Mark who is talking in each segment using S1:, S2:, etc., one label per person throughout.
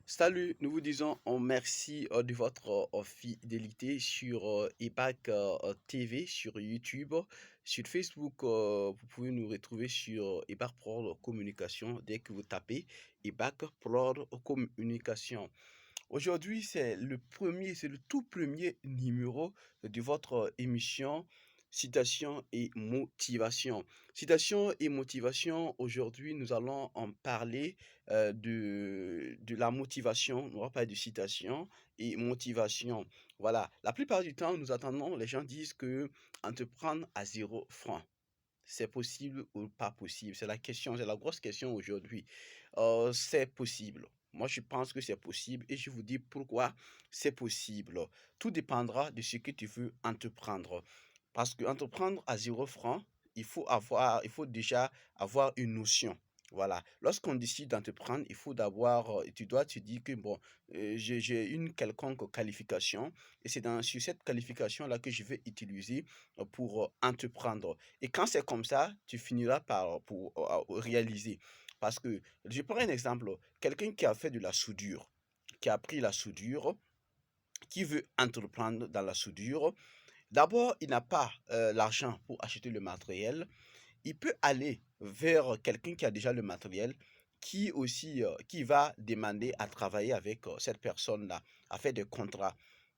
S1: Salut, nous vous disons merci de votre fidélité sur EPAC TV, sur YouTube, sur Facebook. Vous pouvez nous retrouver sur EPAC Prod Communication dès que vous tapez EPAC Prod Communication. Aujourd'hui, c'est le tout premier numéro de votre émission Citation et motivation. Citation et motivation, aujourd'hui, nous allons en parler de la motivation. On va parler de citation et motivation. Voilà. La plupart du temps, nous attendons, les gens disent que entreprendre à 0 francs. C'est possible ou pas possible? C'est la question, c'est la grosse question aujourd'hui. C'est possible. Moi, je pense que c'est possible et je vous dis pourquoi c'est possible. Tout dépendra de ce que tu veux entreprendre. Parce que entreprendre à 0 francs, il faut déjà avoir une notion. Voilà. Lorsqu'on décide d'entreprendre, il faut d'abord, tu dois te dire que bon, j'ai une quelconque qualification et c'est sur cette qualification-là que je vais utiliser pour entreprendre. Et quand c'est comme ça, tu finiras par pour réaliser. Parce que je prends un exemple, quelqu'un qui a fait de la soudure, qui a appris la soudure, qui veut entreprendre dans la soudure, d'abord, il n'a pas l'argent pour acheter le matériel. Il peut aller vers quelqu'un qui a déjà le matériel, qui aussi qui va demander à travailler avec cette personne-là, à faire des contrats.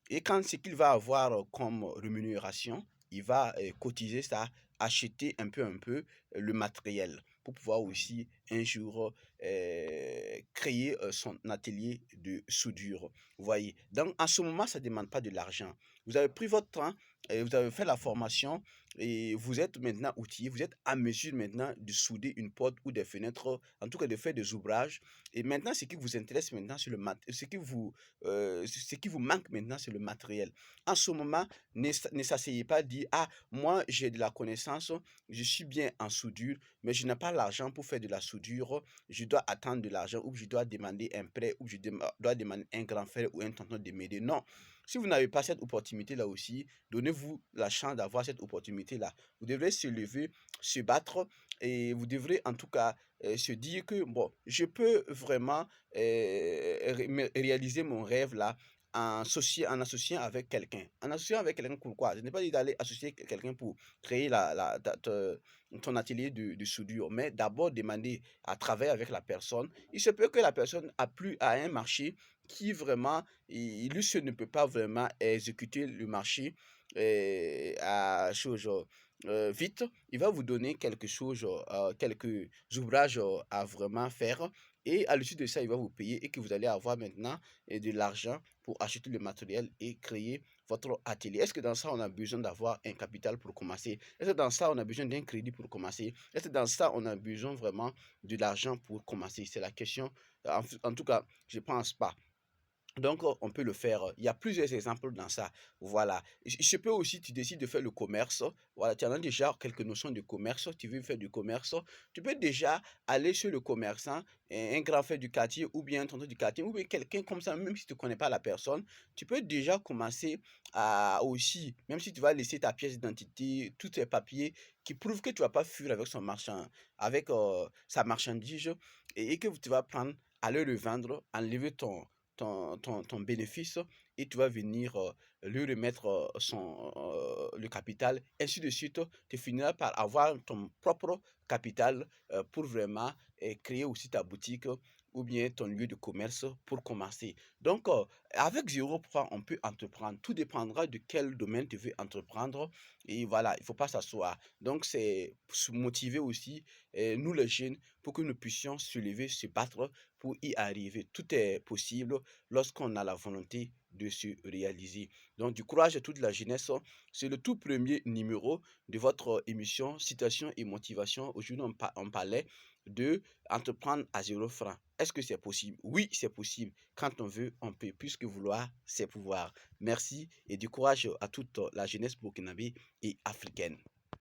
S1: Et quand ce qu'il va avoir comme rémunération, il va cotiser ça, acheter un peu le matériel pour pouvoir aussi un jour créer son atelier de soudure. Vous voyez. Donc, en ce moment, ça ne demande pas de l'argent. Vous avez pris votre temps et vous avez fait la formation et vous êtes maintenant outillé, vous êtes à mesure maintenant de souder une porte ou des fenêtres, en tout cas de faire des ouvrages. Et maintenant, ce qui vous intéresse maintenant, c'est ce qui vous manque maintenant, c'est le matériel. En ce moment, ne s'asseyez pas à dire, ah, moi, j'ai de la connaissance, je suis bien en soudure, mais je n'ai pas l'argent pour faire de la soudure, je dois attendre de l'argent ou je dois demander un prêt ou dois demander un grand frère ou un tonton de m'aider. Non. Si vous n'avez pas cette opportunité-là aussi, donnez-vous la chance d'avoir cette opportunité-là. Vous devrez se lever, se battre et vous devrez en tout cas se dire que bon, je peux vraiment réaliser mon rêve là en associant avec quelqu'un. En associant avec quelqu'un pourquoi? Je n'ai pas dit d'aller associer quelqu'un pour créer ton atelier de soudure, mais d'abord demander à travailler avec la personne. Il se peut que la personne a plus à un marché qui vraiment, lui seul ne peut pas vraiment exécuter le marché à chose vite. Il va vous donner quelque chose, quelques ouvrages à vraiment faire. Et à l'issue de ça, il va vous payer et que vous allez avoir maintenant de l'argent pour acheter le matériel et créer votre atelier. Est-ce que dans ça, on a besoin d'avoir un capital pour commencer? Est-ce que dans ça, on a besoin d'un crédit pour commencer? Est-ce que dans ça, on a besoin vraiment de l'argent pour commencer? C'est la question. En tout cas, je ne pense pas. Donc, on peut le faire. Il y a plusieurs exemples dans ça. Voilà. Il se peut aussi, tu décides de faire le commerce. Voilà, tu en as déjà quelques notions de commerce. Tu veux faire du commerce. Tu peux déjà aller sur le commerçant, un grand frère du quartier ou bien un tonton du quartier ou bien quelqu'un comme ça, même si tu ne connais pas la personne. Tu peux déjà commencer à aussi, même si tu vas laisser ta pièce d'identité, tous tes papiers qui prouvent que tu ne vas pas fuir avec son marchand, avec sa marchandise et que tu vas prendre, aller le vendre, enlever ton bénéfice et tu vas venir lui remettre le capital, ainsi de suite. Tu finiras par avoir ton propre capital pour vraiment créer aussi ta boutique ou bien ton lieu de commerce pour commencer. Donc, avec 0 francs, on peut entreprendre. Tout dépendra de quel domaine tu veux entreprendre. Et voilà, il ne faut pas s'asseoir. Donc, c'est se motiver aussi, nous les jeunes, pour que nous puissions se lever, se battre pour y arriver. Tout est possible lorsqu'on a la volonté de se réaliser. Donc, du courage à toute la jeunesse. C'est le tout premier numéro de votre émission Citation et motivation. Aujourd'hui, on parlait de entreprendre à 0 francs. Est-ce que c'est possible? Oui, c'est possible. Quand on veut, on peut, puisque vouloir, c'est pouvoir. Merci et du courage à toute la jeunesse burkinabé et africaine.